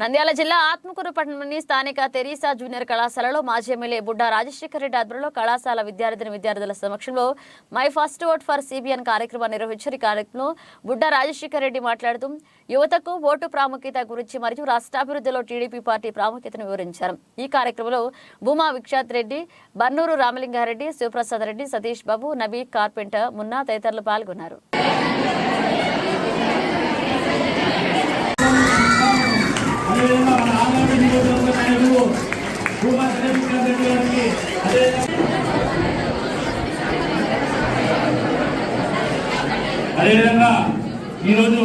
నంద్యాల జిల్లా ఆత్మకూరు పట్టణంలోని స్థానిక తెరీసా జూనియర్ కళాశాలలో మాజీ ఎమ్మెల్యే బుడ్డా రాజశేఖర రెడ్డి ఆధ్వర్యంలో కళాశాల విద్యార్థుల సమక్షంలో my first vote for CBN కార్యక్రమాన్ని నిర్వహించారు. ఈ కార్యక్రమంలో బుడ్డా రాజశేఖర రెడ్డి మాట్లాడుతూ యువతకు ఓటు ప్రాముఖ్యత గురించి మరియు రాష్ట్రాభివృద్ధిలో టీడీపీ పార్టీ ప్రాముఖ్యతను వివరించారు. ఈ కార్యక్రమంలో భూమా విక్షాత్ రెడ్డి, బన్నూరు రామలింగారెడ్డి, శివప్రసాద్ రెడ్డి, సతీష్ బాబు, నబీ, కార్పెంటర్, మున్నా తదితరులు పాల్గొన్నారు. అదేవిధంగా ఈరోజు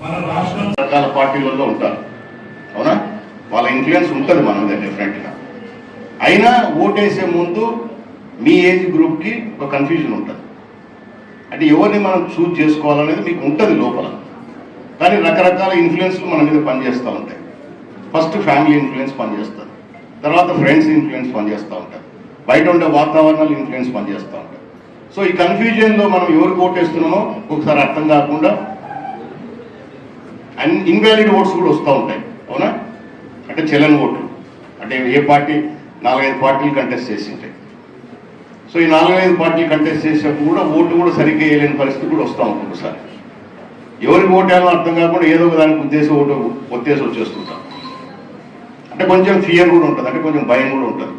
మన రాష్ట్రం రకాల పార్టీలలో ఉంటారు, అవునా? వాళ్ళ ఇన్ఫ్లుయెన్స్ ఉంటుంది మన మీద డెఫినెట్ గా. అయినా ఓటేసే ముందు మీ ఏజ్ గ్రూప్ కి ఒక కన్ఫ్యూజన్ ఉంటుంది. అంటే ఎవరిని మనం చూజ్ చేసుకోవాలనేది మీకు ఉంటుంది లోపల, కానీ రకరకాల ఇన్ఫ్లుయెన్స్లు మన మీద పనిచేస్తూ ఉంటాయి. ఫస్ట్ ఫ్యామిలీ ఇన్ఫ్లుయెన్స్ పనిచేస్తుంది, తర్వాత ఫ్రెండ్స్ ఇన్ఫ్లుయెన్స్ పనిచేస్తూ ఉంటాయి, బయట ఉండే వాతావరణాలు ఇన్ఫ్లుయెన్స్ పనిచేస్తూ ఉంటాయి. సో ఈ కన్ఫ్యూజన్లో మనం ఎవరికి ఓటేస్తున్నామో ఒకసారి అర్థం కాకుండా ఇన్వాలిడ్ ఓట్స్ కూడా వస్తూ ఉంటాయి, అవునా? అంటే చెల్లని ఓట్లు, అంటే ఏ పార్టీ 4-5 పార్టీలు కంటెస్ట్ చేసి ఉంటాయి. సో ఈ 4-5 పార్టీలు కంటెస్ట్ చేసేటప్పుడు కూడా ఓటు కూడా సరిగ్గా వేయలేని పరిస్థితి కూడా వస్తూ ఉంటుంది. ఒకసారి ఎవరికి ఓటేయాలో అర్థం కాకుండా ఏదో ఒక దానికి ఉద్దేశం ఓటు ఒత్తేసి వచ్చేస్తుంటాం. అంటే కొంచెం ఫియర్ కూడా ఉంటుంది, అంటే కొంచెం భయం కూడా ఉంటుంది.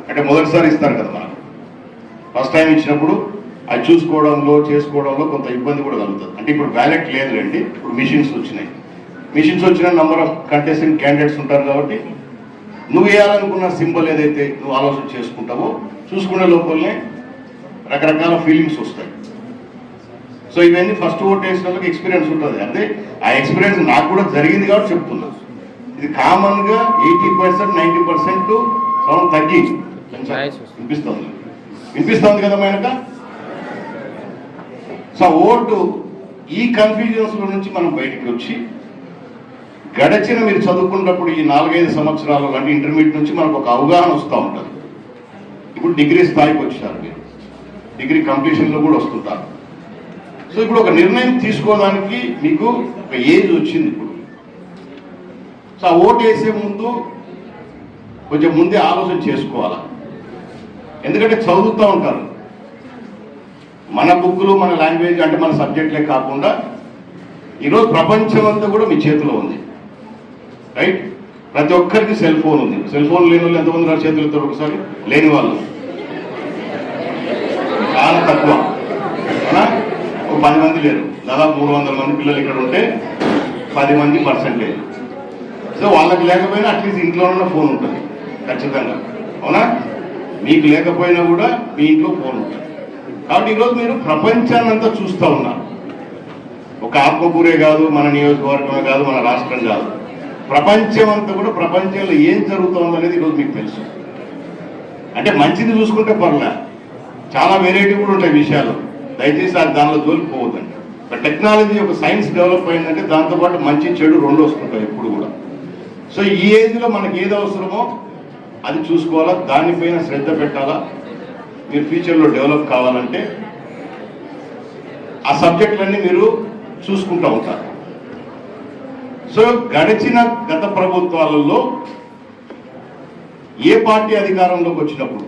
అంటే మొదటిసారి ఇస్తారు కదా మనకు, ఫస్ట్ టైం ఇచ్చినప్పుడు అది చూసుకోవడంలో చేసుకోవడంలో కొంత ఇబ్బంది కూడా కలుగుతుంది. అంటే ఇప్పుడు బ్యాలెట్ లేదులేండి, ఇప్పుడు మిషన్స్ వచ్చినాయి. మిషన్స్ వచ్చిన నెంబర్ ఆఫ్ కంటెస్టింగ్ క్యాండిడేట్స్ ఉంటారు కాబట్టి నువ్వు వేయాలనుకున్న సింబల్ ఏదైతే నువ్వు ఆలోచన చేసుకుంటావో చూసుకునే లోపలనే రకరకాల ఫీలింగ్స్ వస్తాయి. సో ఇవన్నీ ఫస్ట్ ఓట్ వేసిన వాళ్ళకి ఎక్స్పీరియన్స్ ఉంటుంది. అంటే ఆ ఎక్స్పీరియన్స్ నాకు కూడా జరిగింది కాబట్టి చెప్తున్నా. ఇది కామన్గా 80%, 90% సౌండ్ తగ్గి వినిపిస్తుంది కదా మనక. సో ఓటు ఈ కన్ఫ్యూజన్స్ నుంచి మనం బయటికి వచ్చి గడచిన మీరు చదువుకున్నప్పుడు ఈ 4-5 సంవత్సరాలు అంటే ఇంటర్మీడియట్ నుంచి మనకు ఒక అవగాహన వస్తూ ఉంటుంది. ఇప్పుడు డిగ్రీ స్థాయికి వచ్చారు, మీరు డిగ్రీ కంప్లీషన్లో కూడా వస్తుంటారు. సో ఇప్పుడు ఒక నిర్ణయం తీసుకోవడానికి మీకు ఒక ఏజ్ వచ్చింది ఇప్పుడు. సో ఆ ఓటు వేసే ముందు కొంచెం ముందే ఆలోచన చేసుకోవాలి. ఎందుకంటే చదువుతూ ఉంటారు, మన బుక్కులు మన లాంగ్వేజ్ అంటే మన సబ్జెక్టులే కాకుండా ఈరోజు ప్రపంచం అంతా కూడా మీ చేతిలో ఉంది, రైట్? ప్రతి ఒక్కరికి సెల్ ఫోన్ ఉంది. సెల్ ఫోన్ లేని వాళ్ళు ఎంతమంది నా చేతులు ఎత్తారు ఒకసారి? లేని వాళ్ళు చాలా తక్కువ, అవునా? ఒక 10 మంది లేరు. దాదాపు 300 మంది పిల్లలు ఇక్కడ ఉంటే 10 మంది పర్సెంటేజ్. సో వాళ్ళకి లేకపోయినా అట్లీస్ట్ ఇంట్లో ఉన్న ఫోన్ ఉంటుంది ఖచ్చితంగా, అవునా? మీకు లేకపోయినా కూడా మీ ఇంట్లో ఫోన్ ఉంటుంది. కాబట్టి ఈరోజు మీరు ప్రపంచాన్ని అంతా చూస్తూ ఉన్నారు. ఒక ఆత్మకూరే కాదు, మన నియోజకవర్గమే కాదు, మన రాష్ట్రం కాదు, ప్రపంచం అంతా కూడా ప్రపంచంలో ఏం జరుగుతుందో అనేది ఈరోజు మీకు తెలుసు. అంటే మంచిది చూసుకుంటే పర్లే, చాలా వెరైటీ కూడా ఉంటాయి విషయాలు. దయచేసి అది దానిలో జోలిపోవద్దండి. ఒక టెక్నాలజీ, ఒక సైన్స్ డెవలప్ అయిందంటే దాంతోపాటు మంచి చెడు రెండు వస్తుంటాయి ఎప్పుడు కూడా. సో ఈ ఏజ్లో మనకి ఏది అవసరమో అది చూసుకోవాలా, దానిపైన శ్రద్ధ పెట్టాలా. మీరు ఫ్యూచర్లో డెవలప్ కావాలంటే ఆ సబ్జెక్టులన్నీ మీరు చూసుకుంటూ ఉంటారు. సో గడిచిన గత ప్రభుత్వాలలో ఏ పార్టీ అధికారంలోకి వచ్చినప్పుడు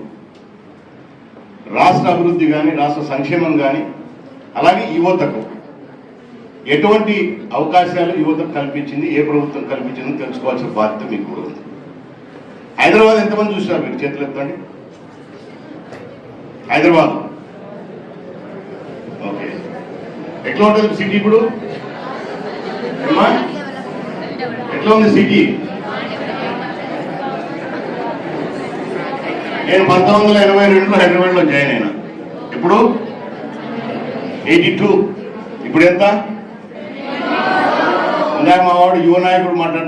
రాష్ట్ర అభివృద్ధి కానీ, రాష్ట్ర సంక్షేమం కానీ, అలాగే యువతకు ఎటువంటి అవకాశాలు యువతకు కల్పించింది, ఏ ప్రభుత్వం కల్పించిందో తెలుసుకోవాల్సిన బాధ్యత మీకు కూడా ఉంది. హైదరాబాద్ ఎంతమంది చూసినారు? మీరు చేతులు ఎత్తండి. హైదరాబాద్ ఓకే, ఎట్లా ఉంటుంది సిటీ ఇప్పుడు? ఎట్లా ఉంది సిటీ? నేను 1982లో హైదరాబాద్లో జాయిన్ అయినా. ఇప్పుడు 82. ఇప్పుడు ఎంత? ఇందాక మా వాడు యువ నాయకుడు మాట్లాడతారు.